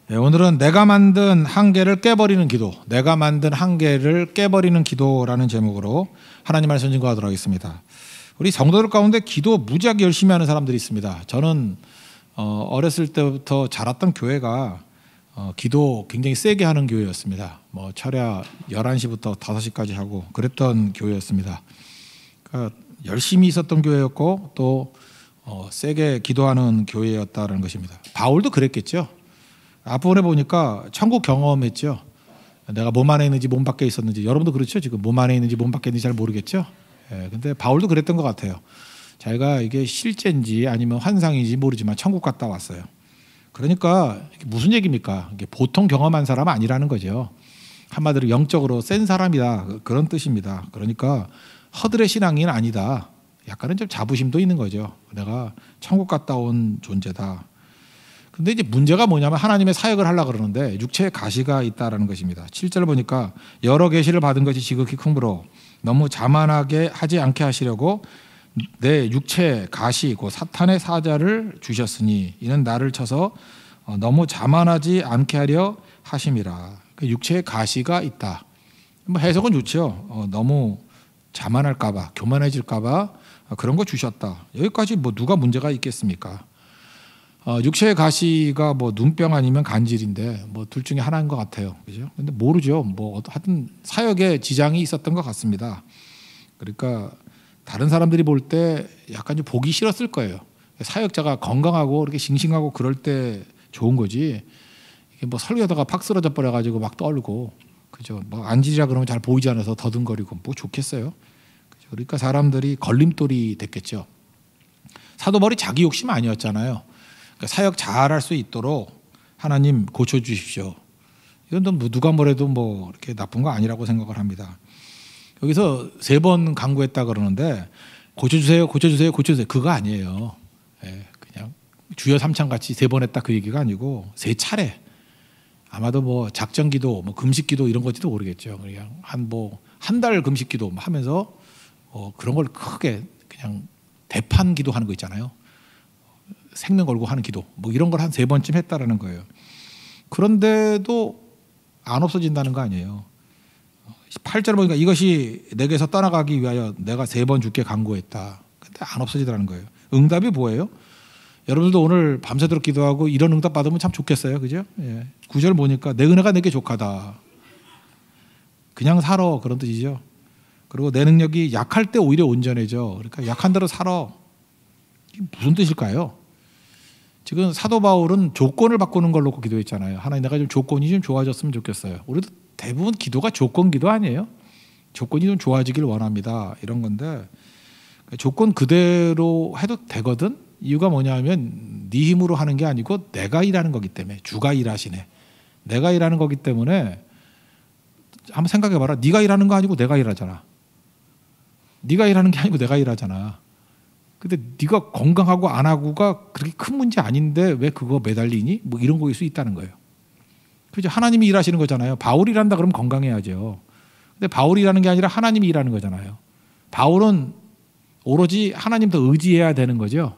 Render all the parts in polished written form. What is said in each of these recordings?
네, 오늘은 내가 만든 한계를 깨버리는 기도, 내가 만든 한계를 깨버리는 기도라는 제목으로 하나님 말씀 증거하도록 하겠습니다. 우리 성도들 가운데 기도 무지하게 열심히 하는 사람들이 있습니다. 저는 어렸을 때부터 자랐던 교회가 기도 굉장히 세게 하는 교회였습니다. 뭐 철야 11시부터 5시까지 하고 그랬던 교회였습니다. 그러니까 열심히 있었던 교회였고 또 세게 기도하는 교회였다는 것입니다. 바울도 그랬겠죠. 앞부분에 보니까 천국 경험했죠. 내가 몸 안에 있는지 몸 밖에 있었는지. 여러분도 그렇죠. 지금 몸 안에 있는지 몸 밖에 있는지 잘 모르겠죠. 근데 바울도 그랬던 것 같아요. 자기가 이게 실제인지 아니면 환상인지 모르지만 천국 갔다 왔어요. 그러니까 무슨 얘기입니까? 이게 보통 경험한 사람 아니라는 거죠. 한마디로 영적으로 센 사람이다, 그런 뜻입니다. 그러니까 허들의 신앙인 아니다. 약간은 좀 자부심도 있는 거죠. 내가 천국 갔다 온 존재다. 근데 이제 문제가 뭐냐면 하나님의 사역을 하려고 그러는데 육체에 가시가 있다라는 것입니다. 7절 보니까 여러 계시를 받은 것이 지극히 크므로 너무 자만하게 하지 않게 하시려고 내 육체에 가시 곧 사탄의 사자를 주셨으니 이는 나를 쳐서 너무 자만하지 않게 하려 하심이라. 육체에 가시가 있다. 뭐 해석은 좋죠. 너무 자만할까 봐, 교만해질까 봐 그런 거 주셨다. 여기까지 뭐 누가 문제가 있겠습니까? 육체의 가시가 뭐 눈병 아니면 간질인데 뭐 둘 중에 하나인 것 같아요. 그죠? 근데 모르죠. 뭐 하여튼 사역에 지장이 있었던 것 같습니다. 그러니까 다른 사람들이 볼 때 약간 좀 보기 싫었을 거예요. 사역자가 건강하고 이렇게 싱싱하고 그럴 때 좋은 거지. 이게 뭐 설교하다가 팍 쓰러져 버려가지고 막 떨고, 그죠? 뭐 안질이라 그러면 잘 보이지 않아서 더듬거리고 뭐 좋겠어요. 그죠? 그러니까 사람들이 걸림돌이 됐겠죠. 사도 바울이 자기 욕심 아니었잖아요. 그러니까 사역 잘할 수 있도록 하나님 고쳐주십시오. 이건 뭐 누가 뭐래도 뭐 이렇게 나쁜 거 아니라고 생각을 합니다. 여기서 3번 간구했다 그러는데 고쳐주세요, 고쳐주세요, 고쳐주세요. 그거 아니에요. 그냥 주여 삼창 같이 3번 했다 그 얘기가 아니고 3차례. 아마도 뭐 작전기도, 뭐 금식기도 이런 건지도 모르겠죠. 그냥 한 달 금식기도 하면서 그런 걸 크게 그냥 대판 기도하는 거 있잖아요. 생명 걸고 하는 기도 뭐 이런 걸 한 3번쯤 했다라는 거예요. 그런데도 안 없어진다는 거 아니에요. 8절 보니까 이것이 내게서 떠나가기 위하여 내가 3번 주께 간구했다. 근데 안 없어지더라는 거예요. 응답이 뭐예요? 여러분들도 오늘 밤새도록 기도하고 이런 응답 받으면 참 좋겠어요. 그죠? 9절 보니까 내 은혜가 내게 족하다. 그냥 살아, 그런 뜻이죠. 그리고 내 능력이 약할 때 오히려 온전해져. 그러니까 약한 대로 살아. 이게 무슨 뜻일까요? 지금 사도 바울은 조건을 바꾸는 걸 놓고 기도했잖아요. 하나님, 내가 좀 조건이 좀 좋아졌으면 좋겠어요. 우리도 대부분 기도가 조건 기도 아니에요? 조건이 좀 좋아지길 원합니다. 이런 건데 조건 그대로 해도 되거든. 이유가 뭐냐면 네 힘으로 하는 게 아니고 내가 일하는 거기 때문에. 주가 일하시네. 내가 일하는 거기 때문에 한번 생각해봐라. 네가 일하는 거 아니고 내가 일하잖아. 네가 일하는 게 아니고 내가 일하잖아. 근데 네가 건강하고 안 하고가 그렇게 큰 문제 아닌데 왜 그거 매달리니? 뭐 이런 거일 수 있다는 거예요. 그죠? 하나님이 일하시는 거잖아요. 바울이 일한다 그러면 건강해야죠. 근데 바울이 일하는 게 아니라 하나님이 일하는 거잖아요. 바울은 오로지 하나님 더 의지해야 되는 거죠.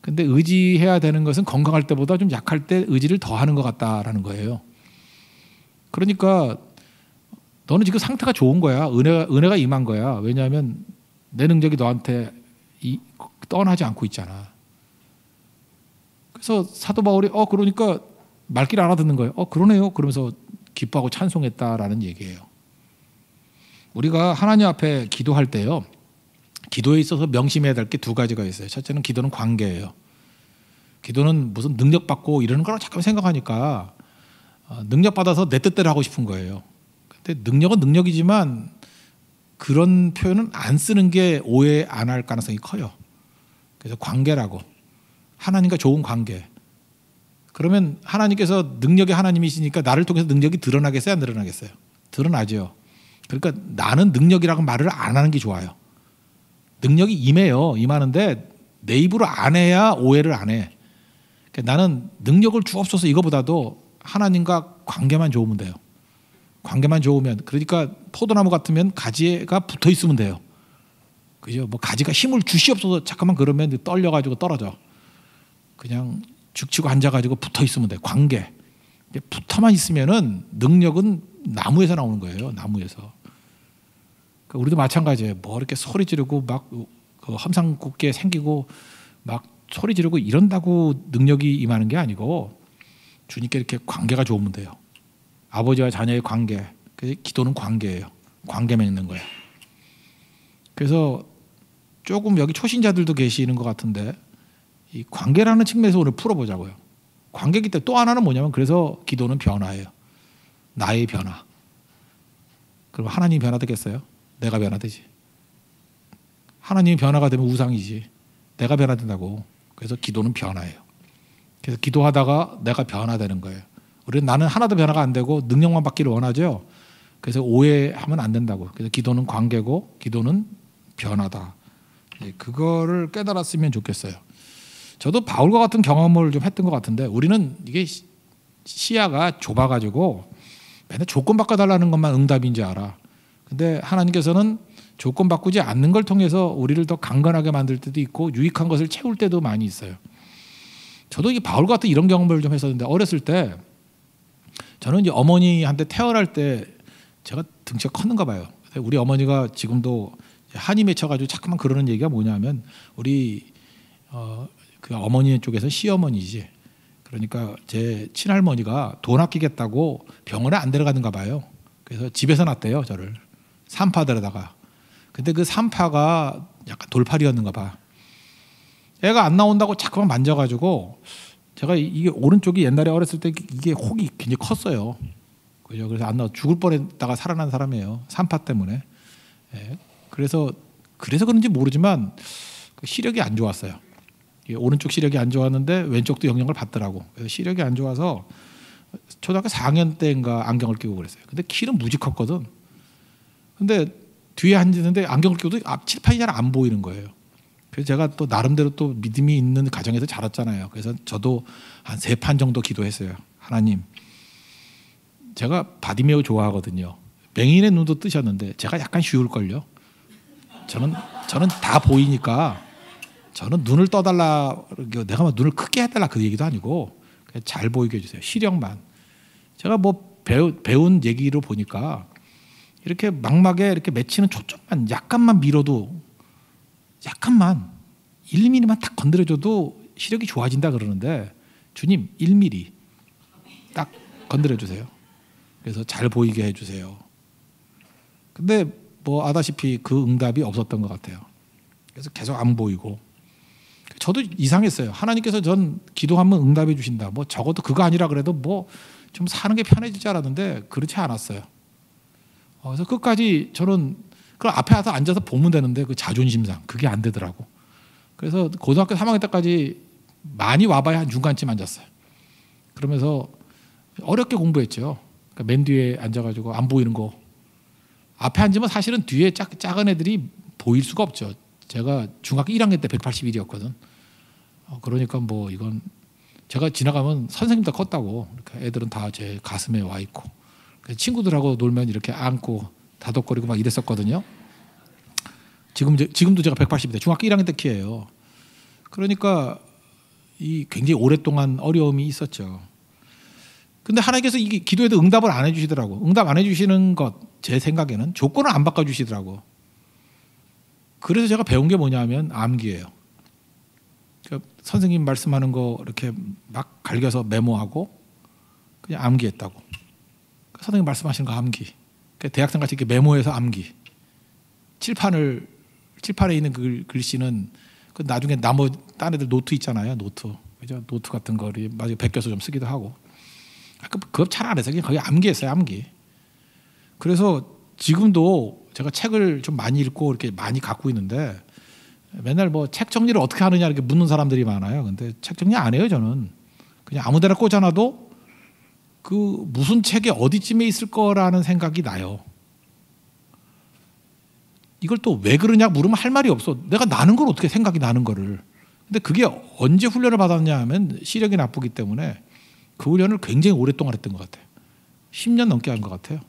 근데 의지해야 되는 것은 건강할 때보다 좀 약할 때 의지를 더 하는 것 같다라는 거예요. 그러니까 너는 지금 상태가 좋은 거야. 은혜가 임한 거야. 왜냐하면 내 능력이 너한테 떠나지 않고 있잖아. 그래서 사도 바울이 그러니까 말귀를 알아듣는 거예요. 그러네요. 그러면서 기뻐하고 찬송했다라는 얘기예요. 우리가 하나님 앞에 기도할 때요. 기도에 있어서 명심해야 될 게 2가지가 있어요. 첫째는 기도는 관계예요. 기도는 무슨 능력 받고 이러는 거라고 잠깐 생각하니까 능력 받아서 내 뜻대로 하고 싶은 거예요. 근데 능력은 능력이지만 그런 표현은 안 쓰는 게 오해 안 할 가능성이 커요. 그래서 관계라고. 하나님과 좋은 관계. 그러면 하나님께서 능력의 하나님이시니까 나를 통해서 능력이 드러나겠어요? 안 드러나겠어요? 드러나죠. 그러니까 나는 능력이라고 말을 안 하는 게 좋아요. 능력이 임하는데 내 입으로 안 해야 오해를 안 해. 그러니까 나는 능력을 주옵소서 이거보다도 하나님과 관계만 좋으면 돼요. 관계만 좋으면. 그러니까 포도나무 같으면 가지가 붙어 있으면 돼요. 그죠? 뭐 가지가 힘을 주시옵소서 잠깐만 그러면 떨려가지고 떨어져. 그냥 죽치고 앉아가지고 붙어 있으면 돼. 관계. 붙어만 있으면은 능력은 나무에서 나오는 거예요. 나무에서. 그러니까 우리도 마찬가지예요. 뭐 이렇게 소리 지르고 막 그 험상궂게 생기고 막 소리 지르고 이런다고 능력이 임하는 게 아니고 주님께 이렇게 관계가 좋으면 돼요. 아버지와 자녀의 관계. 기도는 관계예요. 관계 맺는 거예요. 그래서 조금 여기 초신자들도 계시는 것 같은데 이 관계라는 측면에서 오늘 풀어보자고요. 관계이기 때문에 또 하나는 뭐냐면 그래서 기도는 변화예요. 나의 변화. 그럼 하나님이 변화되겠어요? 내가 변화되지. 하나님이 변화가 되면 우상이지. 내가 변화된다고. 그래서 기도는 변화예요. 그래서 기도하다가 내가 변화되는 거예요. 우리는 나는 하나도 변화가 안 되고 능력만 받기를 원하죠. 그래서 오해하면 안 된다고. 그래서 기도는 관계고 기도는 변화다. 그거를 깨달았으면 좋겠어요. 저도 바울과 같은 경험을 좀 했던 것 같은데 우리는 이게 시야가 좁아가지고 맨날 조건 바꿔달라는 것만 응답인 줄 알아. 근데 하나님께서는 조건 바꾸지 않는 걸 통해서 우리를 더 강건하게 만들 때도 있고 유익한 것을 채울 때도 많이 있어요. 저도 이 바울 같은 이런 경험을 좀 했었는데 어렸을 때 저는 이제 어머니한테 태어날 때 제가 등치가 컸는가 봐요. 우리 어머니가 지금도 한이 맺혀가지고 자꾸만 그러는 얘기가 뭐냐면 우리 그 어머니 쪽에서 시어머니지. 그러니까 제 친할머니가 돈 아끼겠다고 병원에 안 데려가는가 봐요. 그래서 집에서 낳았대요, 저를. 산파들에다가. 근데 그 산파가 약간 돌팔이었는가 봐. 애가 안 나온다고 자꾸만 만져가지고 제가 이게 오른쪽이 옛날에 어렸을 때 이게 혹이 굉장히 컸어요. 그죠? 그래서 안 나와 죽을 뻔했다가 살아난 사람이에요. 산파 때문에. 예. 그래서 그런지 모르지만 시력이 안 좋았어요. 오른쪽 시력이 안 좋았는데 왼쪽도 영향을 받더라고. 그래서 시력이 안 좋아서 초등학교 4학년 때인가 안경을 끼고 그랬어요. 근데 키는 무지 컸거든. 근데 뒤에 앉는데 안경을 끼고도 앞 칠판이 잘 안 보이는 거예요. 그래서 제가 또 나름대로 또 믿음이 있는 가정에서 자랐잖아요. 그래서 저도 한 3판 정도 기도했어요. 하나님, 제가 바디메오 좋아하거든요. 맹인의 눈도 뜨셨는데 제가 약간 쉬울걸요. 저는 다 보이니까 저는 눈을 떠달라, 내가 뭐 눈을 크게 해달라 그 얘기도 아니고 그냥 잘 보이게 해주세요. 시력만. 제가 뭐 배운 얘기로 보니까 이렇게 망막에 이렇게 맺히는 초점만 약간만 밀어도 약간만 1mm만 딱 건드려줘도 시력이 좋아진다 그러는데 주님 1mm 딱 건드려주세요. 그래서 잘 보이게 해주세요. 근데 뭐 아다시피 그 응답이 없었던 것 같아요. 그래서 계속 안 보이고 저도 이상했어요. 하나님께서 전 기도하면 응답해 주신다. 뭐 적어도 그거 아니라 그래도 뭐 좀 사는 게 편해질 줄 알았는데 그렇지 않았어요. 그래서 끝까지 저는 그 앞에 와서 앉아서 보면 되는데 그 자존심상 그게 안 되더라고. 그래서 고등학교 3학년 때까지 많이 와봐야 한 중간쯤 앉았어요. 그러면서 어렵게 공부했죠. 그러니까 맨 뒤에 앉아가지고 안 보이는 거. 앞에 앉으면 사실은 뒤에 작은 애들이 보일 수가 없죠. 제가 중학교 1학년 때 181이었거든. 그러니까 뭐 이건 제가 지나가면 선생님도 컸다고. 그러니까 애들은 다 제 가슴에 와 있고. 친구들하고 놀면 이렇게 안고 다독거리고 막 이랬었거든요. 지금도 제가 180인데 중학교 1학년 때 키예요. 그러니까 이 굉장히 오랫동안 어려움이 있었죠. 근데 하나님께서 이게 기도에도 응답을 안 해주시더라고. 응답 안 해주시는 것, 제 생각에는 조건을 안 바꿔주시더라고. 그래서 제가 배운 게 뭐냐면 암기예요. 그러니까 선생님 말씀하는 거 이렇게 막 갈겨서 메모하고 그냥 암기했다고. 선생님 말씀하시는 거 암기. 그러니까 대학생 같이 이렇게 메모해서 암기. 칠판에 있는 그 글씨는 그 나중에 딴 애들 노트 있잖아요. 노트. 그죠? 노트 같은 거를 마저 베껴서 좀 쓰기도 하고. 그거 잘 안 해서 그냥 거의 암기했어요. 암기. 그래서 지금도 제가 책을 좀 많이 읽고 이렇게 많이 갖고 있는데 맨날 뭐 책 정리를 어떻게 하느냐 이렇게 묻는 사람들이 많아요. 근데 책 정리 안 해요. 저는 그냥 아무데나 꽂아놔도 그 무슨 책이 어디쯤에 있을 거라는 생각이 나요. 이걸 또 왜 그러냐 물으면 할 말이 없어. 내가 나는 걸 어떻게 생각이 나는 거를. 근데 그게 언제 훈련을 받았냐 하면 시력이 나쁘기 때문에 그 훈련을 굉장히 오랫동안 했던 것 같아요. 10년 넘게 한 것 같아요.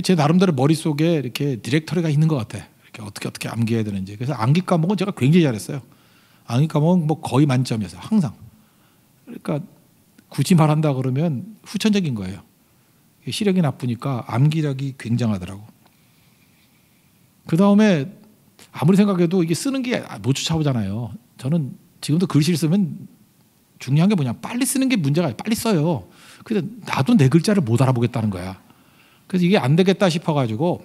제 나름대로 머릿속에 이렇게 디렉터리가 있는 것 같아. 이렇게 어떻게 암기해야 되는지. 그래서 암기 과목은 제가 굉장히 잘했어요. 암기 과목은 뭐 거의 만점이었어요. 항상. 그러니까 굳이 말한다 그러면 후천적인 거예요. 시력이 나쁘니까 암기력이 굉장하더라고. 그 다음에 아무리 생각해도 이게 쓰는 게 못 쫓아오잖아요. 저는 지금도 글씨를 쓰면 중요한 게 뭐냐, 빨리 쓰는 게 문제가 아니라 빨리 써요. 근데 나도 내 글자를 못 알아보겠다는 거야. 그래서 이게 안 되겠다 싶어가지고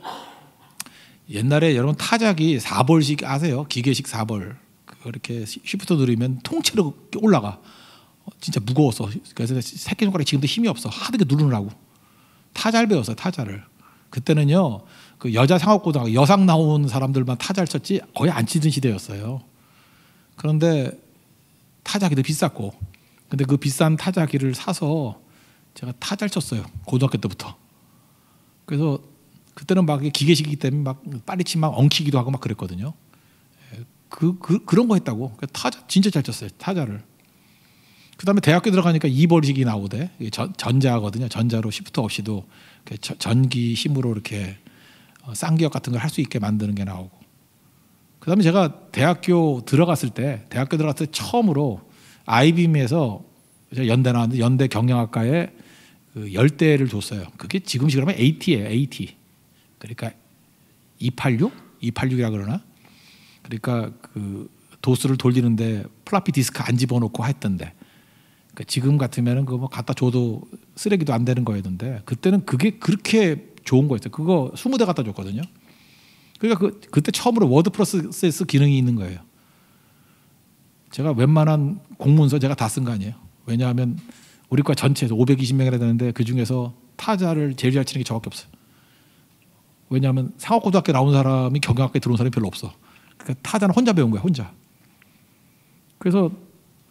옛날에 여러분 타작이 4벌씩 아세요? 기계식 4벌. 그렇게 쉬프트 누르면 통째로 올라가. 진짜 무거웠어. 그래서 새끼손가락에 지금도 힘이 없어. 하드게 누르느라고. 타자를 배웠어요. 타자를. 그때는요, 그 여자 상업고등학교 여상 나온 사람들만 타자를 쳤지 거의 안 치던 시대였어요. 그런데 타자기도 비쌌고, 근데 그 비싼 타자기를 사서 제가 타자를 쳤어요. 고등학교 때부터. 그래서 그때는 막 기계식이기 때문에 막 빨리 치면 막 엉키기도 하고 막 그랬거든요. 그런 거 했다고. 타자 진짜 잘 쳤어요. 타자를. 그다음에 대학교 들어가니까 2벌식이 나오대. 전자거든요. 전자로 시프트 없이도 전기 힘으로 이렇게 쌍기역 같은 걸 할 수 있게 만드는 게 나오고. 그다음에 제가 대학교 들어갔을 때 처음으로 아이빔에서 연대 나왔는데 연대 경영학과에 그 열대를 줬어요. 그게 지금식으로 하면 AT예요. AT. 그러니까 286이라 그러나? 그러니까 그 도스를 돌리는데 플라피 디스크 안 집어넣고 했던데. 그러니까 지금 같으면은 그거 뭐 갖다 줘도 쓰레기도 안 되는 거였는데 그때는 그게 그렇게 좋은 거였어요. 그거 20대 갖다 줬거든요. 그러니까 그때 처음으로 워드 프로세스 기능이 있는 거예요. 제가 웬만한 공문서 제가 다 쓴 거 아니에요. 왜냐하면 우리 과 전체에서 520명이라 되는데 그 중에서 타자를 제일 잘 치는 게 저밖에 없어요. 왜냐하면 상업고등학교 나온 사람이 경영학교에 들어온 사람이 별로 없어. 그러니까 타자는 혼자 배운 거야, 혼자. 그래서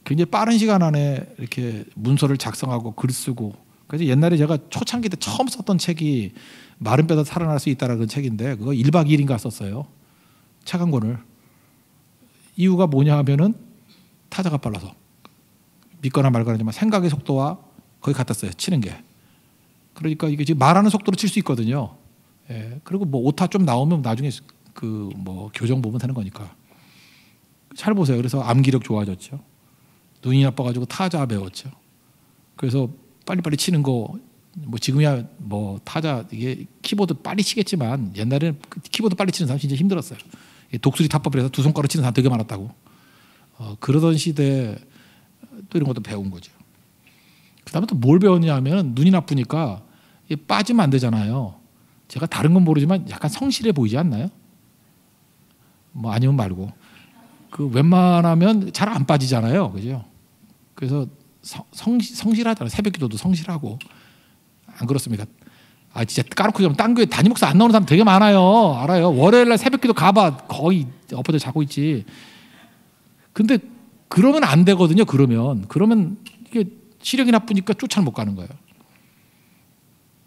굉장히 빠른 시간 안에 이렇게 문서를 작성하고 글 쓰고. 그래서 옛날에 제가 초창기 때 처음 썼던 책이 마른 뼈다 살아날 수 있다라는 책인데 그거 1박 2일인가 썼어요. 책 한 권을. 이유가 뭐냐 하면은 타자가 빨라서. 믿거나 말거나지만 생각의 속도와 거의 같았어요. 치는 게. 그러니까 이게 지금 말하는 속도로 칠 수 있거든요. 예. 그리고 뭐 오타 좀 나오면 나중에 그 뭐 교정 보면 되는 거니까. 잘 보세요. 그래서 암기력 좋아졌죠. 눈이 나빠가지고 타자 배웠죠. 그래서 빨리빨리 치는 거 뭐 지금이야 뭐 타자 이게 키보드 빨리 치겠지만 옛날에는 키보드 빨리 치는 사람 진짜 힘들었어요. 독수리 타법이라서 두 손가락으로 치는 사람 되게 많았다고. 그러던 시대에 또 이런 것도 배운 거죠. 그다음에 또 뭘 배웠냐면 눈이 나쁘니까 빠지면 안 되잖아요. 제가 다른 건 모르지만 약간 성실해 보이지 않나요? 뭐 아니면 말고 그 웬만하면 잘 안 빠지잖아요, 그죠? 그래서 성실하잖아요. 새벽기도도 성실하고 안 그렇습니까? 아 진짜 까놓고 좀 딴 교회 담임 목사 안 나오는 사람 되게 많아요. 알아요. 월요일날 새벽기도 가봐 거의 엎어져 자고 있지. 근데 그러면 안 되거든요. 그러면 이게 시력이 나쁘니까 쫓아 못 가는 거예요.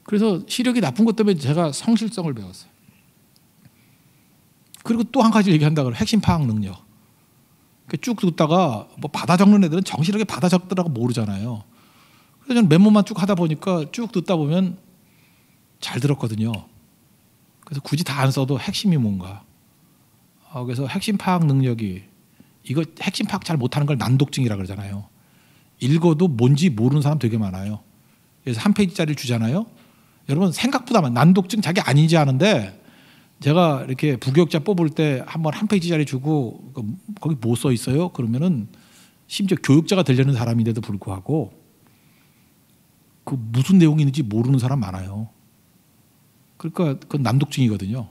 그래서 시력이 나쁜 것 때문에 제가 성실성을 배웠어요. 그리고 또 한 가지 얘기한다 그러면 핵심 파악 능력. 쭉 듣다가 뭐 받아 적는 애들은 정실하게 받아 적더라고 모르잖아요. 그래서 저는 메모만 쭉 하다 보니까 쭉 듣다 보면 잘 들었거든요. 그래서 굳이 다 안 써도 핵심이 뭔가. 그래서 핵심 파악 능력이 이거 핵심 파악 잘 못하는 걸 난독증이라 그러잖아요. 읽어도 뭔지 모르는 사람 되게 많아요. 그래서 한 페이지짜리를 주잖아요. 여러분 생각보다 난독증 자기 아닌지 아는데 제가 이렇게 부교육자 뽑을 때 한번 한 페이지짜리 주고 거기 뭐 써 있어요? 그러면은 심지어 교육자가 되려는 사람인데도 불구하고 그 무슨 내용이 있는지 모르는 사람 많아요. 그러니까 그건 난독증이거든요.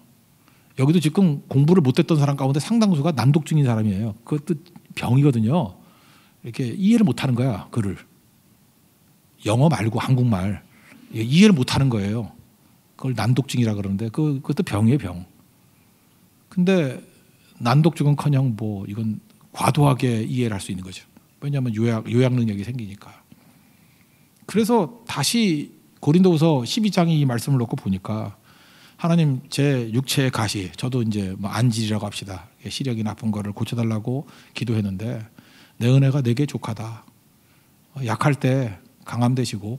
여기도 지금 공부를 못했던 사람 가운데 상당수가 난독증인 사람이에요. 그것도 병이거든요. 이렇게 이해를 못하는 거야 글을. 영어 말고 한국말 이해를 못하는 거예요. 그걸 난독증이라 그러는데 그것도 병이에요, 병. 근데 난독증은커녕 뭐 이건 과도하게 이해를 할 수 있는 거죠. 왜냐하면 요약 능력이 생기니까. 그래서 다시 고린도후서 12장에 이 말씀을 놓고 보니까 하나님 제 육체의 가시, 저도 이제 뭐 안질이라고 합시다. 시력이 나쁜 거를 고쳐달라고 기도했는데 내 은혜가 내게 족하다. 약할 때 강함 되시고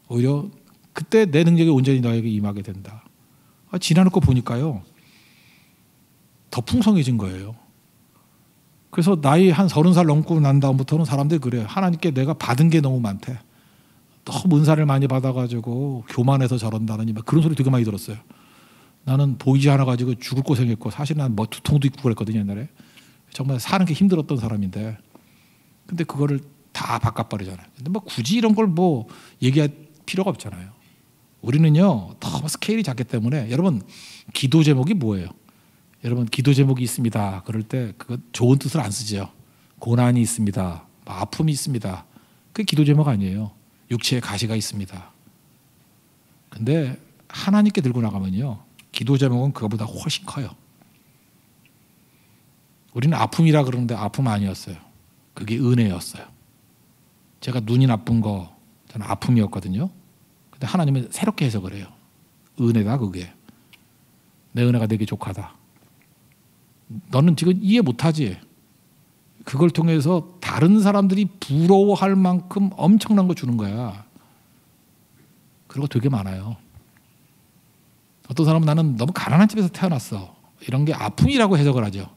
오히려 그때 내 능력이 온전히 너에게 임하게 된다. 지나놓고 보니까요. 더 풍성해진 거예요. 그래서 나이 한 30살 넘고 난 다음부터는 사람들이 그래요. 하나님께 내가 받은 게 너무 많대. 너무 은사를 많이 받아가지고 교만해서 저런다느니 막 그런 소리 되게 많이 들었어요. 나는 보이지 않아 가지고 죽을 고생했고 사실 난 뭐 두통도 있고 그랬거든요 옛날에. 정말 사는 게 힘들었던 사람인데 근데 그거를 다 바꿔버리잖아요. 근데 뭐 굳이 이런 걸 뭐 얘기할 필요가 없잖아요. 우리는요 너무 스케일이 작기 때문에 여러분 기도 제목이 뭐예요? 여러분 기도 제목이 있습니다. 그럴 때 그거 좋은 뜻을 안 쓰죠. 고난이 있습니다. 아픔이 있습니다. 그게 기도 제목 아니에요. 육체에 가시가 있습니다. 근데 하나님께 들고 나가면요 기도 제목은 그거보다 훨씬 커요. 우리는 아픔이라 그러는데 아픔 아니었어요. 그게 은혜였어요. 제가 눈이 나쁜 거 저는 아픔이었거든요. 근데 하나님은 새롭게 해석을 해요. 은혜다 그게. 내 은혜가 내게 족하다. 너는 지금 이해 못하지. 그걸 통해서 다른 사람들이 부러워할 만큼 엄청난 거 주는 거야. 그리고 되게 많아요. 어떤 사람은 나는 너무 가난한 집에서 태어났어. 이런 게 아픔이라고 해석을 하죠.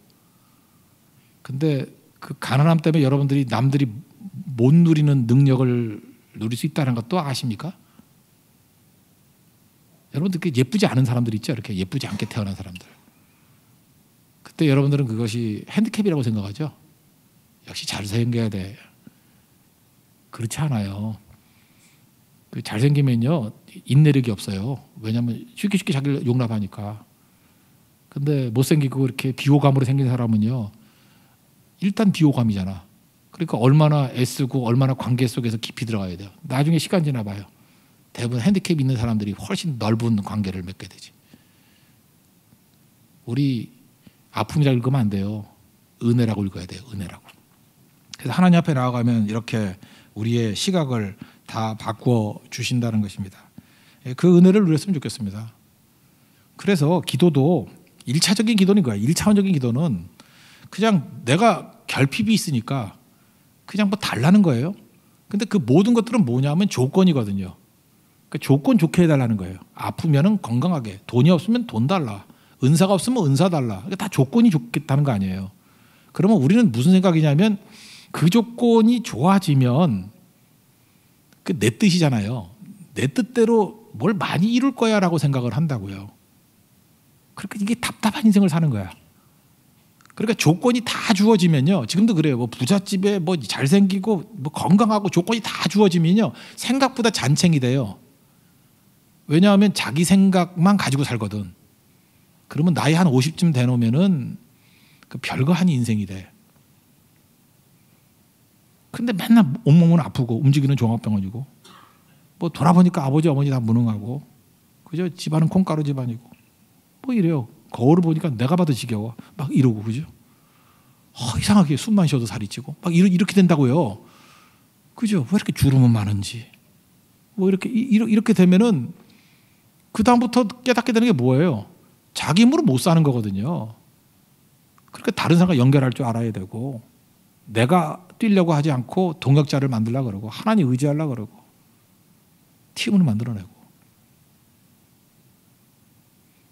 근데 그 가난함 때문에 여러분들이 남들이 못 누리는 능력을 누릴 수 있다는 것도 아십니까? 여러분들 예쁘지 않은 사람들 있죠? 이렇게 예쁘지 않게 태어난 사람들. 그때 여러분들은 그것이 핸디캡이라고 생각하죠? 역시 잘생겨야 돼. 그렇지 않아요. 잘생기면요 인내력이 없어요. 왜냐하면 쉽게 자기를 용납하니까. 근데 못생기고 이렇게 비호감으로 생긴 사람은요 일단 비호감이잖아. 그러니까 얼마나 애쓰고 얼마나 관계 속에서 깊이 들어가야 돼요. 나중에 시간 지나 봐요. 대부분 핸디캡 있는 사람들이 훨씬 넓은 관계를 맺게 되지. 우리 아픔이라고 읽으면 안 돼요. 은혜라고 읽어야 돼요. 은혜라고. 그래서 하나님 앞에 나아가면 이렇게 우리의 시각을 다 바꾸어 주신다는 것입니다. 그 은혜를 누렸으면 좋겠습니다. 그래서 기도도 1차적인 기도는 거야. 1차원적인 기도는 그냥 내가 결핍이 있으니까 그냥 뭐 달라는 거예요. 근데 그 모든 것들은 뭐냐면 조건이거든요. 그러니까 조건 좋게 해달라는 거예요. 아프면은 건강하게, 돈이 없으면 돈 달라, 은사가 없으면 은사 달라. 그러니까 다 조건이 좋겠다는 거 아니에요. 그러면 우리는 무슨 생각이냐면 그 조건이 좋아지면 그 내 뜻이잖아요. 내 뜻대로 뭘 많이 이룰 거야라고 생각을 한다고요. 그러니까 이게 답답한 인생을 사는 거야. 그러니까 조건이 다 주어지면요. 지금도 그래요. 뭐 부잣집에 뭐 잘생기고 뭐 건강하고 조건이 다 주어지면요. 생각보다 잔챙이 돼요. 왜냐하면 자기 생각만 가지고 살거든. 그러면 나이 한 50쯤 되놓으면은 그 별거 아닌 인생이 돼. 근데 맨날 온몸은 아프고 움직이는 종합병원이고 뭐 돌아보니까 아버지 어머니 다 무능하고 그죠? 집안은 콩가루 집안이고 뭐 이래요. 거울을 보니까 내가 봐도 지겨워 막 이러고 그죠? 이상하게 숨만 쉬어도 살이 찌고 막 이렇게 된다고요. 그죠? 왜 이렇게 주름은 많은지 뭐 이렇게 되면은 그 다음부터 깨닫게 되는 게 뭐예요? 자기 힘으로 못 사는 거거든요. 그러니까 다른 사람과 연결할 줄 알아야 되고 내가 뛰려고 하지 않고 동역자를 만들려고 그러고 하나님 의지하려고 그러고 팀을 만들어내고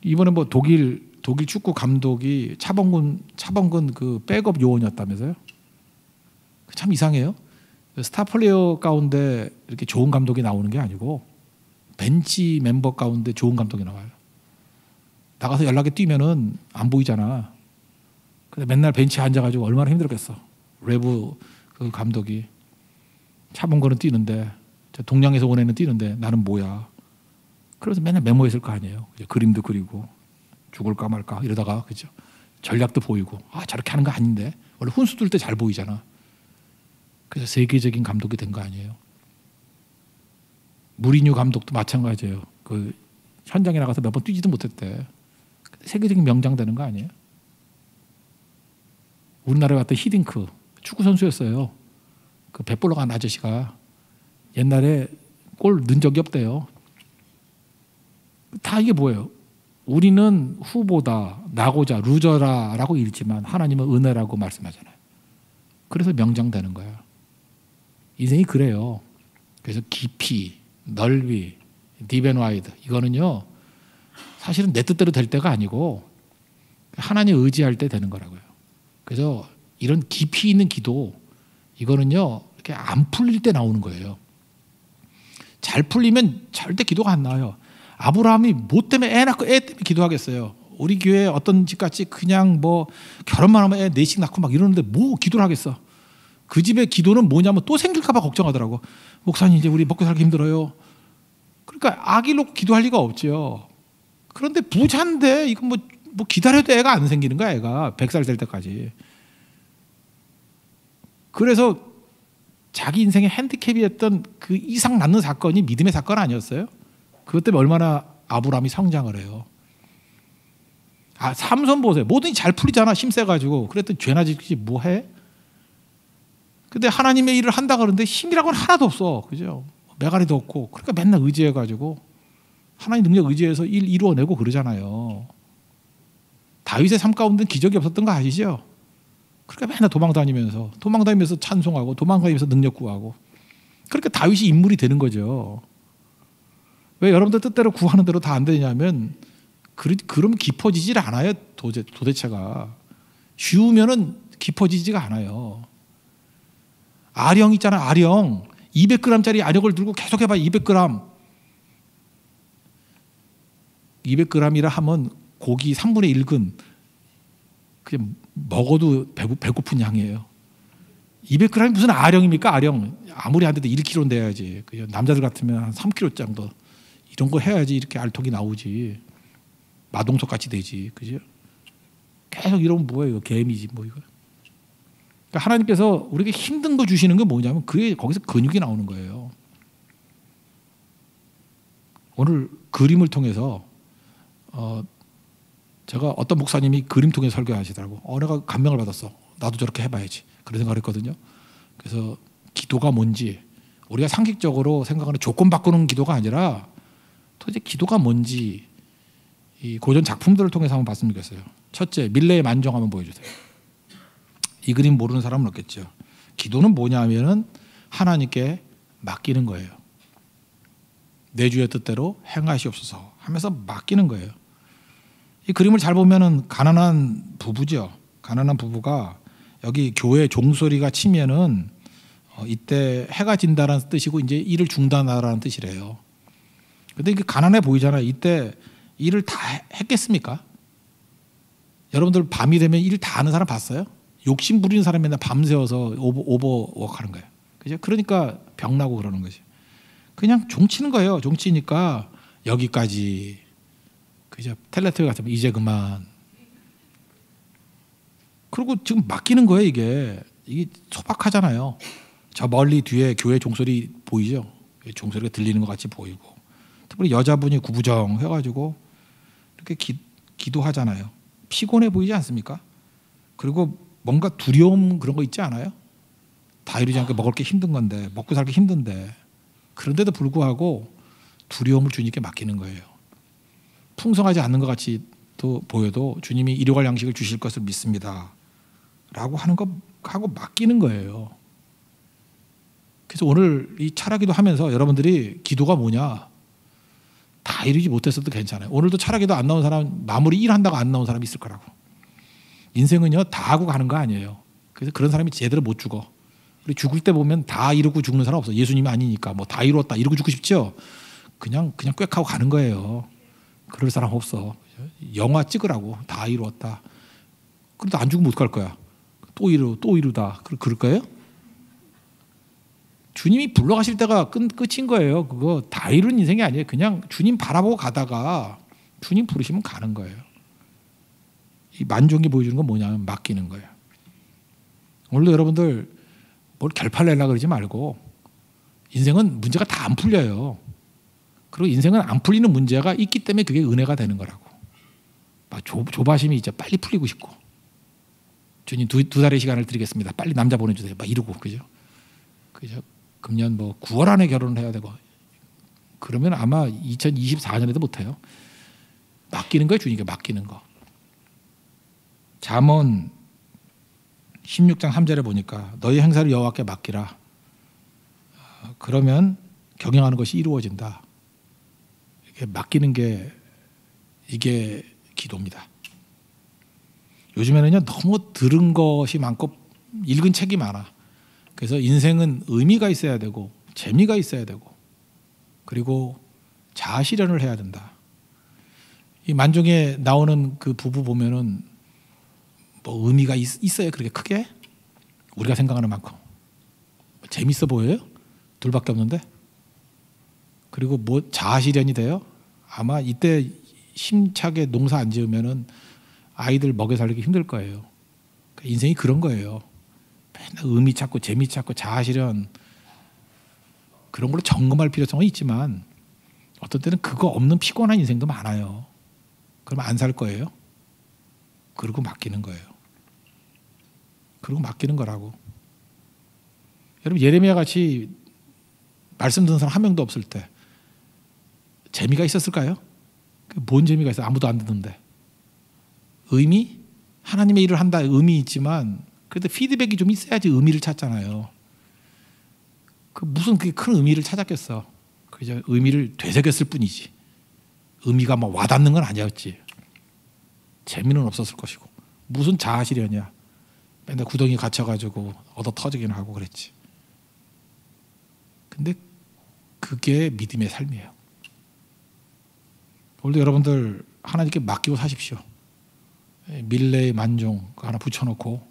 이번에 뭐 독일 축구 감독이 차범근 그 백업 요원이었다면서요? 참 이상해요. 스타 플레이어 가운데 이렇게 좋은 감독이 나오는 게 아니고 벤치 멤버 가운데 좋은 감독이 나와요. 나가서 연락에 뛰면은 안 보이잖아. 근데 맨날 벤치에 앉아가지고 얼마나 힘들겠어. 레브 그 감독이 차범근은 뛰는데 동양에서 온 애는 뛰는데 나는 뭐야. 그래서 맨날 메모했을 거 아니에요. 그림도 그리고 죽을까 말까 이러다가 그죠. 전략도 보이고 저렇게 하는 거 아닌데 원래 훈수 둘 때 잘 보이잖아. 그래서 세계적인 감독이 된 거 아니에요. 무리뉴 감독도 마찬가지예요. 그 현장에 나가서 몇 번 뛰지도 못했대. 세계적인 명장 되는 거 아니에요? 우리나라에 왔던 히딩크 축구 선수였어요. 그 뱃볼러 간 아저씨가 옛날에 골 넣은 적이 없대요. 다 이게 뭐예요? 우리는 후보다, 나고자, 루저라라고 읽지만 하나님은 은혜라고 말씀하잖아요. 그래서 명장 되는 거야. 인생이 그래요. 그래서 깊이, 넓이, 딥앤와이드 이거는요. 사실은 내 뜻대로 될 때가 아니고 하나님 의지할 때 되는 거라고요. 그래서 이런 깊이 있는 기도 이거는요. 이렇게 안 풀릴 때 나오는 거예요. 잘 풀리면 절대 기도가 안 나와요. 아브라함이 뭐 때문에 애 낳고 애 때문에 기도하겠어요. 우리 교회 어떤 집같이 그냥 뭐 결혼만 하면 애 넷씩 낳고 막 이러는데 뭐 기도를 하겠어. 그 집의 기도는 뭐냐면 또 생길까 봐 걱정하더라고. 목사님 이제 우리 먹고 살기 힘들어요. 그러니까 아기 놓고 기도할 리가 없죠. 그런데 부자인데 이거 뭐 기다려도 애가 안 생기는 거야. 애가 100살 될 때까지. 그래서 자기 인생의 핸디캡이었던 그 이상 낳는 사건이 믿음의 사건 아니었어요? 그것 때문에 얼마나 아브라함이 성장을 해요. 삼손 보세요. 뭐든지 잘 풀리잖아. 힘세가지고. 그랬더니 죄나 짓지 뭐 해? 근데 하나님의 일을 한다 그러는데 힘이라고는 하나도 없어. 그죠? 메가리도 없고. 그러니까 맨날 의지해가지고 하나님 능력 의지해서 일 이루어내고 그러잖아요. 다윗의 삶 가운데 기적이 없었던 거 아시죠? 그러니까 맨날 도망다니면서 찬송하고 도망다니면서 능력 구하고. 그러니까 다윗이 인물이 되는 거죠. 왜 여러분들 뜻대로 구하는 대로 다 안 되냐면 그럼 깊어지질 않아요. 도대체가. 쉬우면은 깊어지지가 않아요. 아령 있잖아. 아령. 200g짜리 아령을 들고 계속 해봐. 200g. 200g이라 하면 고기 3분의 1근 그냥 먹어도 배고픈 양이에요. 200g이 무슨 아령입니까? 아령. 아무리 안 돼도 1kg 돼야지. 남자들 같으면 한 3kg 정도. 이런 거 해야지 이렇게 알통이 나오지. 마동석 같이 되지. 그죠? 계속 이러면 뭐예요? 개미지 뭐 이거. 그러니까 하나님께서 우리에게 힘든 거 주시는 건 뭐냐면 거기서 근육이 나오는 거예요. 오늘 그림을 통해서 제가 어떤 목사님이 그림 통해서 설교하시더라고. 내가 감명을 받았어. 나도 저렇게 해봐야지. 그런 생각을 했거든요. 그래서 기도가 뭔지 우리가 상식적으로 생각하는 조건 바꾸는 기도가 아니라 도대체 기도가 뭔지 이 고전 작품들을 통해서 한번 봤으면 좋겠어요. 첫째, 밀레의 만정 한번 보여주세요. 이 그림 모르는 사람은 없겠죠. 기도는 뭐냐면은 하나님께 맡기는 거예요. 내 주의 뜻대로 행하시옵소서 하면서 맡기는 거예요. 이 그림을 잘 보면은 가난한 부부죠. 가난한 부부가 여기 교회 종소리가 치면은 이때 해가 진다라는 뜻이고 이제 일을 중단하라는 뜻이래요. 근데 이게 가난해 보이잖아요. 이때 일을 다 했겠습니까? 여러분들 밤이 되면 일 다 하는 사람 봤어요? 욕심 부리는 사람이 맨날 밤새워서 오버워크 하는 거예요. 그죠? 그러니까 병나고 그러는 거지. 그냥 종치는 거예요. 종치니까 여기까지. 그죠? 텔레토 같으면 이제 그만. 그리고 지금 맡기는 거예요, 이게. 이게 소박하잖아요. 저 멀리 뒤에 교회 종소리 보이죠? 종소리가 들리는 것 같이 보이고. 특히 여자분이 구부정 해가지고 이렇게 기도하잖아요. 피곤해 보이지 않습니까? 그리고 뭔가 두려움 그런 거 있지 않아요? 다 이루지 않게 먹을 게 힘든 건데, 먹고 살기 힘든데, 그런데도 불구하고 두려움을 주님께 맡기는 거예요. 풍성하지 않는 것 같이 또 보여도 주님이 일용할 양식을 주실 것을 믿습니다 라고 하는 거 하고 맡기는 거예요. 그래서 오늘 이 차라기도 하면서 여러분들이 기도가 뭐냐, 다 이루지 못했어도 괜찮아요. 오늘도 차라기도 안 나온 사람, 마무리 일한다고 안 나온 사람이 있을 거라고. 인생은요 다 하고 가는 거 아니에요. 그래서 그런 사람이 제대로 못 죽어. 우리 죽을 때 보면 다 이루고 죽는 사람 없어. 예수님이 아니니까 뭐 다 이루었다 이루고 죽고 싶죠. 그냥 꽥 하고 가는 거예요. 그럴 사람 없어. 영화 찍으라고 다 이루었다. 그래도 안 죽으면 어떡할 거야. 또 이루다 그럴 거예요? 주님이 불러가실 때가 끝인 거예요. 그거 다 이룬 인생이 아니에요. 그냥 주님 바라보고 가다가 주님 부르시면 가는 거예요. 이 만종이 보여주는 건 뭐냐면 맡기는 거예요. 오늘도 여러분들 뭘 결판을 내려고 그러지 말고 인생은 문제가 다 안 풀려요. 그리고 인생은 안 풀리는 문제가 있기 때문에 그게 은혜가 되는 거라고. 막 조바심이 있죠. 빨리 풀리고 싶고. 주님 두 달의 시간을 드리겠습니다. 빨리 남자 보내주세요. 막 이러고 그죠? 금년 뭐 9월 안에 결혼을 해야 되고 그러면 아마 2024년에도 못해요. 맡기는 거예요. 주님께 맡기는 거. 잠언 16장 3절에 보니까 너희 행사를 여호와께 맡기라. 그러면 경영하는 것이 이루어진다. 이게 맡기는 게 이게 기도입니다. 요즘에는요 너무 들은 것이 많고 읽은 책이 많아. 그래서 인생은 의미가 있어야 되고 재미가 있어야 되고 그리고 자아 실현을 해야 된다. 이 만종에 나오는 그 부부 보면은 뭐 의미가 있어요? 그렇게 크게? 우리가 생각하는 만큼 재밌어 보여요? 둘밖에 없는데. 그리고 뭐 자아 실현이 돼요? 아마 이때 힘차게 농사 안 지으면은 아이들 먹여 살리기 힘들 거예요. 인생이 그런 거예요. 맨날 의미 찾고 재미 찾고 자아 실현 그런 걸로 점검할 필요성은 있지만 어떤 때는 그거 없는 피곤한 인생도 많아요. 그러면 안 살 거예요. 그리고 맡기는 거예요. 그리고 맡기는 거라고. 여러분 예레미야 같이 말씀 듣는 사람 한 명도 없을 때 재미가 있었을까요? 뭔 재미가 있어? 아무도 안 듣는데. 의미? 하나님의 일을 한다 의미 있지만 그래도 피드백이 좀 있어야지 의미를 찾잖아요. 그 무슨 그게 큰 의미를 찾았겠어. 그저 의미를 되새겼을 뿐이지. 의미가 막 와닿는 건 아니었지. 재미는 없었을 것이고. 무슨 자아 실현이야. 맨날 구덩이 갇혀가지고 얻어 터지기는 하고 그랬지. 근데 그게 믿음의 삶이에요. 오늘도 여러분들 하나님께 맡기고 사십시오. 밀레의 만종 하나 붙여놓고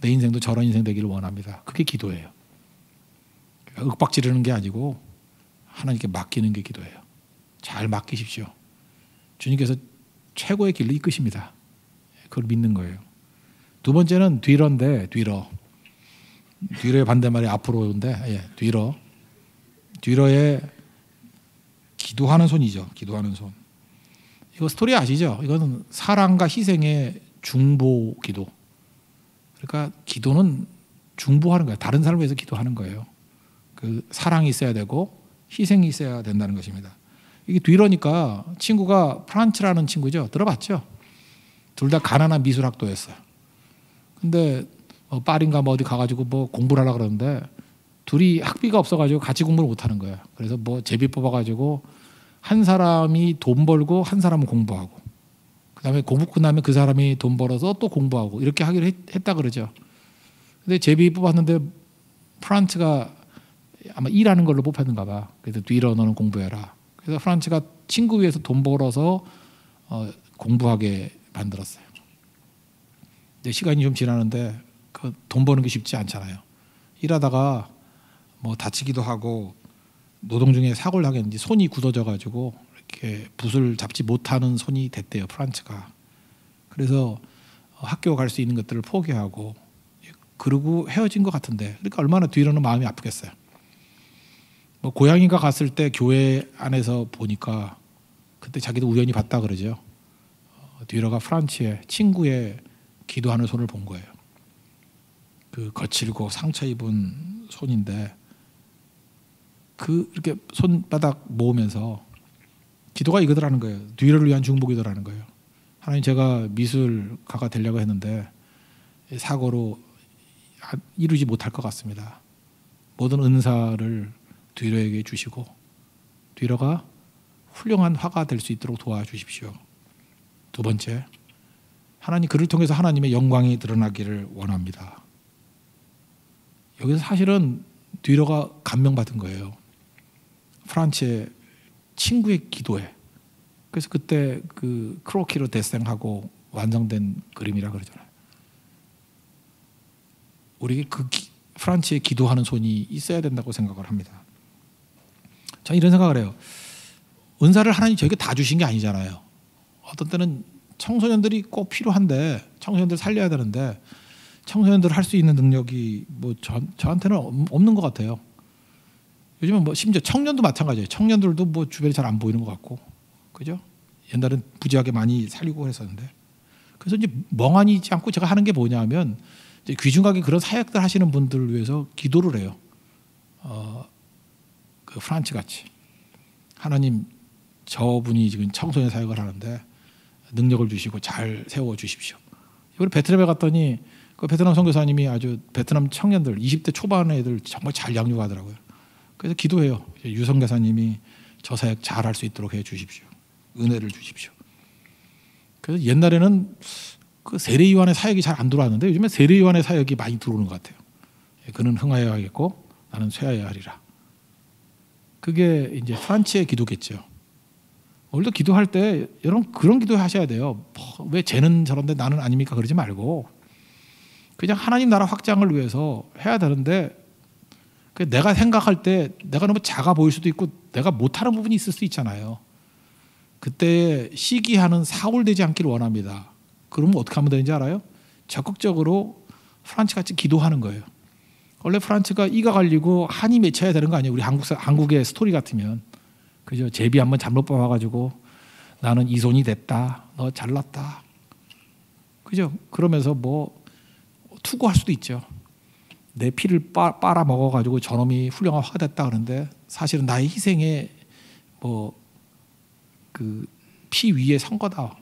내 인생도 저런 인생 되기를 원합니다. 그게 기도예요. 윽박지르는 게 아니고 하나님께 맡기는 게 기도예요. 잘 맡기십시오. 주님께서 최고의 길로 이끄십니다. 그걸 믿는 거예요. 두 번째는 뒤러인데 뒤러의 반대말이 앞으로인데 뒤러의 기도하는 손이죠. 기도하는 손. 이거 스토리 아시죠? 이거는 사랑과 희생의 중보 기도. 그러니까 기도는 중보하는 거예요. 다른 사람을 위해서 기도하는 거예요. 그 사랑이 있어야 되고 희생이 있어야 된다는 것입니다. 이게 뒤러니까 친구가 프란츠라는 친구죠. 들어봤죠? 둘 다 가난한 미술학도였어요. 근데 파리인가 뭐 어디 가가지고 뭐 공부를 하려고 그러는데 둘이 학비가 없어가지고 같이 공부를 못하는 거예요. 그래서 뭐 제비 뽑아가지고 한 사람이 돈 벌고 한 사람은 공부하고 그다음에 공부 끝나면 그 사람이 돈 벌어서 또 공부하고 이렇게 하기로 했다 그러죠. 근데 제비 뽑았는데 프란츠가 아마 일하는 걸로 뽑혔는가 봐. 그래서 뒤로 너는 공부해라. 그래서 프란츠가 친구 위해서 돈 벌어서 공부하게 만들었어요. 근데 시간이 좀 지나는데 그 돈 버는 게 쉽지 않잖아요. 일하다가 뭐 다치기도 하고 노동 중에 사고를 하겠는지 손이 굳어져 가지고 이렇게 붓을 잡지 못하는 손이 됐대요. 프란츠가. 그래서 학교 갈 수 있는 것들을 포기하고 그러고 헤어진 것 같은데 그러니까 얼마나 뒤로는 마음이 아프겠어요. 뭐 고양이가 갔을 때 교회 안에서 보니까 그때 자기도 우연히 봤다 그러죠. 뒤로가 프란츠의 친구의 기도하는 손을 본 거예요. 그 거칠고 상처 입은 손인데 그 이렇게 손바닥 모으면서 기도가 이거더라는 거예요. 뒤를 위한 중보기도라는 거예요. 하나님 제가 미술가가 되려고 했는데 사고로 이루지 못할 것 같습니다. 모든 은사를 뒤로에게 주시고 뒤로가 훌륭한 화가 될 수 있도록 도와주십시오. 두 번째, 하나님 그를 통해서 하나님의 영광이 드러나기를 원합니다. 여기서 사실은 뒤로가 감명받은 거예요. 프란츠의 친구의 기도에. 그래서 그때 그 크로키로 데생하고 완성된 그림이라 그러잖아요. 우리에게 그 프란츠의 기도하는 손이 있어야 된다고 생각을 합니다. 저는 이런 생각을 해요. 은사를 하나님 저에게 다 주신 게 아니잖아요. 어떤 때는 청소년들이 꼭 필요한데 청소년들 살려야 되는데 청소년들 할 수 있는 능력이 뭐 저한테는 없는 것 같아요. 요즘은 뭐 심지어 청년도 마찬가지예요. 청년들도 뭐 주변에 잘 안 보이는 것 같고, 그죠? 옛날엔 부지하게 많이 살리고 그랬었는데, 그래서 이제 멍하니 있지 않고 제가 하는 게 뭐냐면 이제 귀중하게 그런 사역들 하시는 분들을 위해서 기도를 해요. 그 프란츠 같이 하나님 저분이 지금 청소년 사역을 하는데 능력을 주시고 잘 세워 주십시오. 이번에 베트남에 갔더니 그 베트남 선교사님이 아주 베트남 청년들 20대 초반의 애들 정말 잘 양육하더라고요. 그래서 기도해요. 유성 교사님이 저 사역 잘 할 수 있도록 해 주십시오. 은혜를 주십시오. 그래서 옛날에는 그 세례요한의 사역이 잘 안 들어왔는데 요즘에 세례요한의 사역이 많이 들어오는 것 같아요. 그는 흥하여야 하겠고 나는 쇠하여야 하리라. 그게 이제 프란츠의 기도겠죠. 오늘도 기도할 때 여러분 그런 기도 하셔야 돼요. 왜 쟤는 저런데 나는 아닙니까? 그러지 말고 그냥 하나님 나라 확장을 위해서 해야 되는데 내가 생각할 때 내가 너무 작아 보일 수도 있고 내가 못하는 부분이 있을 수 있잖아요. 그때 시기하는 사울되지 않기를 원합니다. 그러면 어떻게 하면 되는지 알아요? 적극적으로 프란츠 같이 기도하는 거예요. 원래 프란츠가 이가 갈리고 한이 맺혀야 되는 거 아니에요? 우리 한국의 스토리 같으면. 그죠? 제비 한번 잘못 봐가지고 나는 이손이 됐다. 너 잘났다. 그죠? 그러면서 뭐 투고할 수도 있죠. 내 피를 빨아 먹어가지고 저놈이 훌륭한 화가 됐다 그러는데 사실은 나의 희생에 뭐 그 피 위에 선 거다.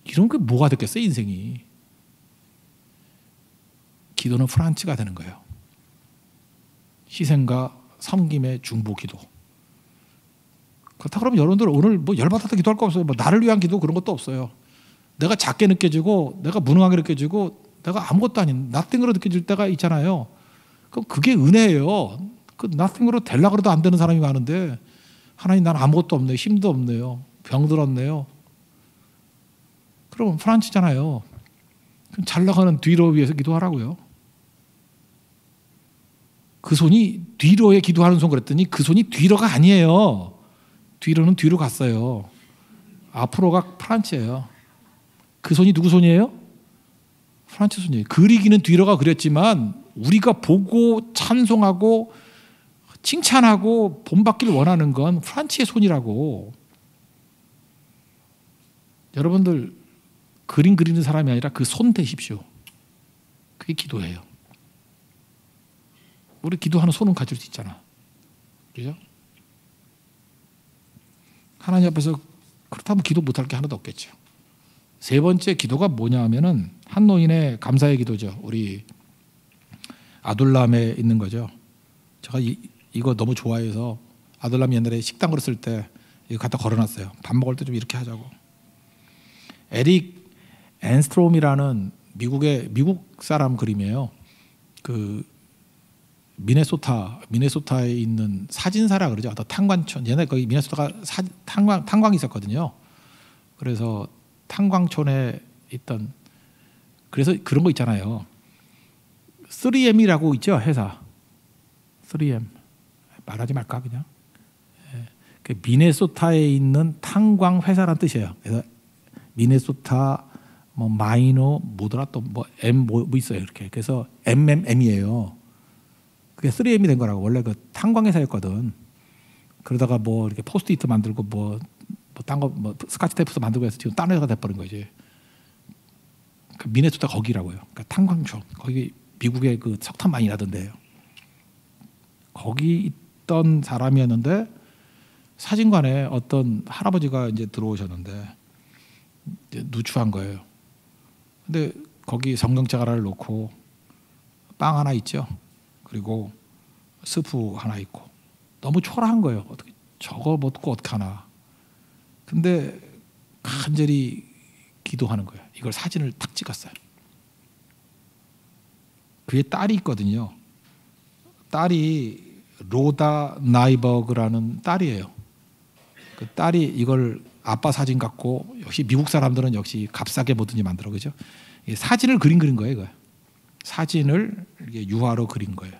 이런 게 뭐가 됐겠어요, 인생이. 기도는 프란츠가 되는 거예요. 희생과 섬김의 중보 기도. 그렇다 그러면 여러분들 오늘 뭐 열받아서 기도할 거 없어요. 뭐 나를 위한 기도 그런 것도 없어요. 내가 작게 느껴지고 내가 무능하게 느껴지고 내가 아무것도 아닌 nothing으로 느껴질 때가 있잖아요. 그럼 그게 은혜예요. 그 nothing으로 되려고 그래도 안 되는 사람이 많은데 하나님 난 아무것도 없네요. 힘도 없네요. 병들었네요. 그럼 프란츠잖아요. 그럼 잘 나가는 뒤로 위해서 기도하라고요. 그 손이 뒤로에 기도하는 손 그랬더니 그 손이 뒤로가 아니에요. 뒤로는 뒤로 갔어요. 앞으로가 프란츠예요. 그 손이 누구 손이에요? 프란츠 손이에요. 그리기는 뒤로가 그렸지만 우리가 보고 찬송하고 칭찬하고 본받기를 원하는 건 프란츠의 손이라고. 여러분들 그림 그리는 사람이 아니라 그 손 되십시오. 그게 기도예요. 우리 기도하는 손은 가질 수 있잖아. 그죠? 하나님 앞에서 그렇다면 기도 못할 게 하나도 없겠죠. 세 번째 기도가 뭐냐 하면은 한 노인의 감사의 기도죠. 우리 아둘람에 있는 거죠. 제가 이거 너무 좋아해서 아둘람이 옛날에 식당 그랬을 때 이거 갖다 걸어놨어요. 밥 먹을 때 좀 이렇게 하자고. 에릭 앤스트롬이라는 미국 사람 그림이에요. 그 미네소타에 있는 사진사라 그러죠. 어떤 탄광촌. 옛날에 거기 미네소타가 탄광이 있었거든요. 그래서 탄광촌에 있던 그래서 그런 거 있잖아요. 3M이라고 있죠, 회사. 3M 말하지 말까 그냥. 그 미네소타에 있는 탄광 회사란 뜻이에요. 그래서 미네소타 뭐 마이너 뭐더라 또 뭐 M 뭐 있어요 이렇게. 그래서 MMM이에요. 그게 3M이 된 거라고. 원래 그 탄광 회사였거든. 그러다가 뭐 이렇게 포스트잇 만들고 뭐 딴 거 뭐 스카치 테이프도 만들고 해서 지금 딴 회사가 돼버린 거지. 그 미네소타 거기라고요. 그러니까 탄광촌. 거기 미국에 그 석탄 많이 나던데요. 거기 있던 사람이었는데 사진관에 어떤 할아버지가 이제 들어오셨는데 이제 누추한 거예요. 근데 거기 성경책 하나를 놓고 빵 하나 있죠. 그리고 스프 하나 있고 너무 초라한 거예요. 어떻게 저거 먹고 어떻게 하나. 근데 간절히 기도하는 거예요. 이걸 사진을 탁 찍었어요. 그의 딸이 있거든요. 딸이 로다 나이버그라는 딸이에요. 그 딸이 이걸 아빠 사진 갖고 역시 미국 사람들은 역시 값싸게 뭐든지 만들어 그죠? 사진을 그린 거예요. 이거. 사진을 이게 유화로 그린 거예요.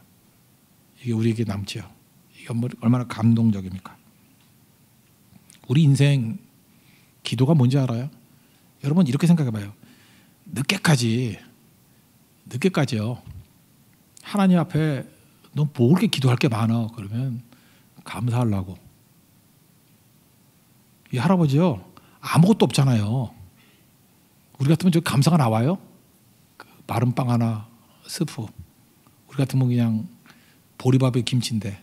이게 우리에게 남죠. 이게 얼마나 감동적입니까? 우리 인생 기도가 뭔지 알아요? 여러분 이렇게 생각해봐요. 늦게까지요. 하나님 앞에 너 뭐 그렇게 기도할 게 많아? 그러면 감사하려고. 이 할아버지요 아무것도 없잖아요. 우리 같으면 저 감사가 나와요? 그 마른 빵 하나 스프. 우리 같으면 그냥 보리밥에 김치인데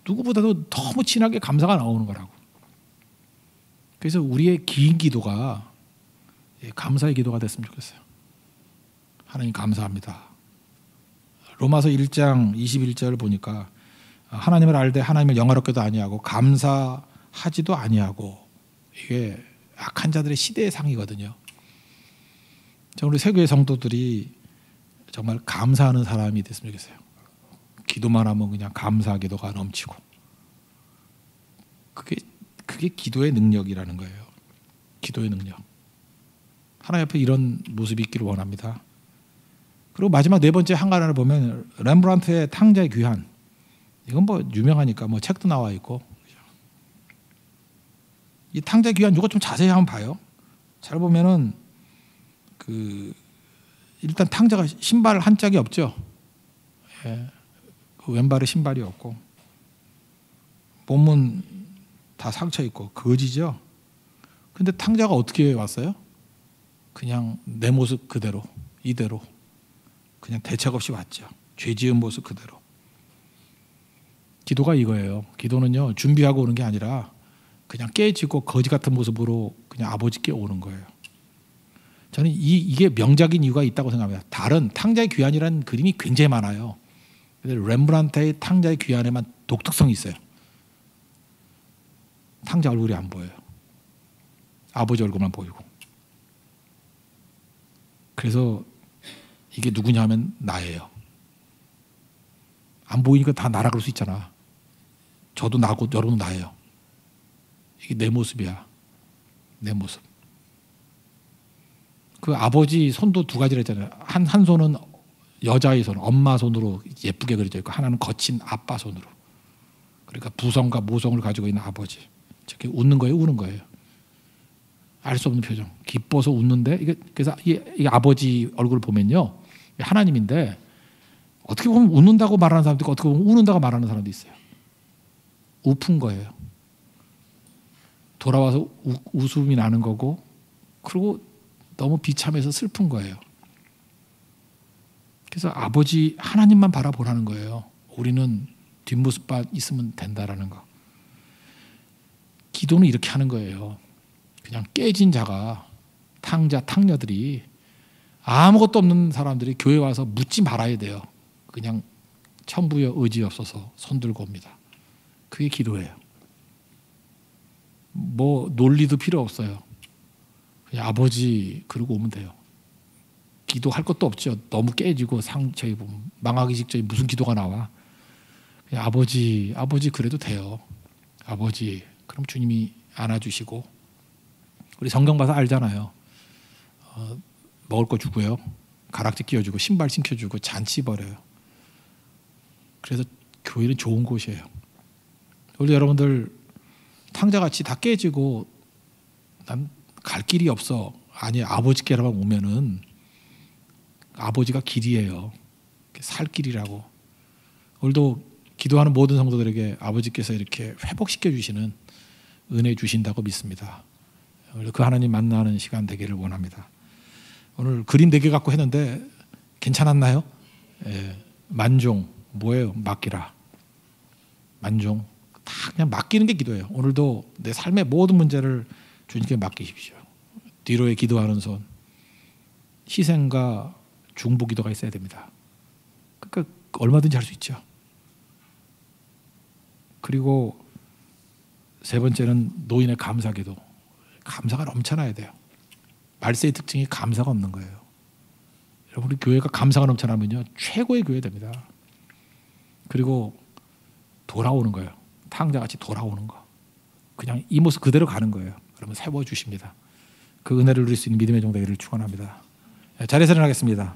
누구보다도 너무 진하게 감사가 나오는 거라고. 그래서 우리의 긴 기도가 감사의 기도가 됐으면 좋겠어요. 하나님 감사합니다. 로마서 1장 21절 보니까 하나님을 알되 하나님을 영화롭게도 아니하고 감사하지도 아니하고 이게 악한 자들의 시대의 상이거든요. 우리 세교의 성도들이 정말 감사하는 사람이 됐으면 좋겠어요. 기도만 하면 그냥 감사 기도가 넘치고, 그게 기도의 능력이라는 거예요. 기도의 능력. 하나님 앞에 이런 모습이 있기를 원합니다. 그리고 마지막 네 번째 한가란을 보면 렘브란트의 탕자의 귀환. 이건 뭐 유명하니까 뭐 책도 나와 있고. 이 탕자의 귀환 이거 좀 자세히 한번 봐요. 잘 보면은 일단 탕자가 신발 한 짝이 없죠. 예. 그 왼발에 신발이 없고 몸은 다 상처 있고 거지죠. 근데 탕자가 어떻게 왔어요? 그냥 내 모습 그대로, 이대로 그냥 대책 없이 왔죠. 죄 지은 모습 그대로. 기도가 이거예요. 기도는요, 준비하고 오는 게 아니라 그냥 깨지고 거지 같은 모습으로 그냥 아버지께 오는 거예요. 저는 이게 명작인 이유가 있다고 생각합니다. 다른 탕자의 귀환이라는 그림이 굉장히 많아요. 렘브란트의 탕자의 귀환에만 독특성이 있어요. 탕자 얼굴이 안 보여요. 아버지 얼굴만 보이고. 그래서 이게 누구냐 하면 나예요. 안 보이니까 다 나라 그럴 수 있잖아. 저도 나고 여러분도 나예요. 이게 내 모습이야. 내 모습. 그 아버지 손도 두 가지라 했잖아요. 한 손은 여자의 손, 엄마 손으로 예쁘게 그려져 있고, 하나는 거친 아빠 손으로. 그러니까 부성과 모성을 가지고 있는 아버지. 저렇게 웃는 거예요, 우는 거예요. 알 수 없는 표정. 기뻐서 웃는데, 그래서 이 아버지 얼굴을 보면요, 하나님인데 어떻게 보면 웃는다고 말하는 사람도 있고, 어떻게 보면 우는다고 말하는 사람도 있어요. 우픈 거예요. 돌아와서 웃음이 나는 거고, 그리고 너무 비참해서 슬픈 거예요. 그래서 아버지 하나님만 바라보라는 거예요. 우리는 뒷모습만 있으면 된다라는 거. 기도는 이렇게 하는 거예요. 그냥 깨진 자가, 탕자, 탕녀들이, 아무것도 없는 사람들이 교회 와서 묻지 말아야 돼요. 그냥 천부여 의지 없어서 손들고 옵니다. 그게 기도예요. 뭐 논리도 필요 없어요. 그냥 아버지 그러고 오면 돼요. 기도할 것도 없죠. 너무 깨지고 상처 입고 망하기 직전에 무슨 기도가 나와. 그냥 아버지 그래도 돼요. 아버지. 그럼 주님이 안아주시고. 우리 성경 봐서 알잖아요. 먹을 거 주고요. 가락지 끼워주고 신발 신겨주고 잔치 벌여요. 그래서 교회는 좋은 곳이에요. 우리 여러분들 탕자같이 다 깨지고 난 갈 길이 없어. 아니, 아버지께로만 오면은 아버지가 길이에요. 살 길이라고. 오늘도 기도하는 모든 성도들에게 아버지께서 이렇게 회복시켜 주시는 은혜 주신다고 믿습니다. 그 하나님 만나는 시간 되기를 원합니다. 오늘 그림 4개 갖고 했는데 괜찮았나요? 예, 만종 뭐예요? 맡기라. 만종 다 그냥 맡기는 게 기도예요. 오늘도 내 삶의 모든 문제를 주님께 맡기십시오. 뒤로에 기도하는 손, 희생과 중보 기도가 있어야 됩니다. 그러니까 얼마든지 할 수 있죠. 그리고 세 번째는 노인의 감사 기도. 감사가 넘쳐나야 돼요. 말세의 특징이 감사가 없는 거예요. 여러분, 우리 교회가 감사가 넘쳐나면요, 최고의 교회 됩니다. 그리고 돌아오는 거예요. 탕자같이 돌아오는 거. 그냥 이 모습 그대로 가는 거예요. 그러면 세워주십니다. 그 은혜를 누릴 수 있는 믿음의 종되기를 축원합니다. 자리에서 일어나겠습니다.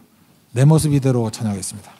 내 모습 이대로 찬양하겠습니다.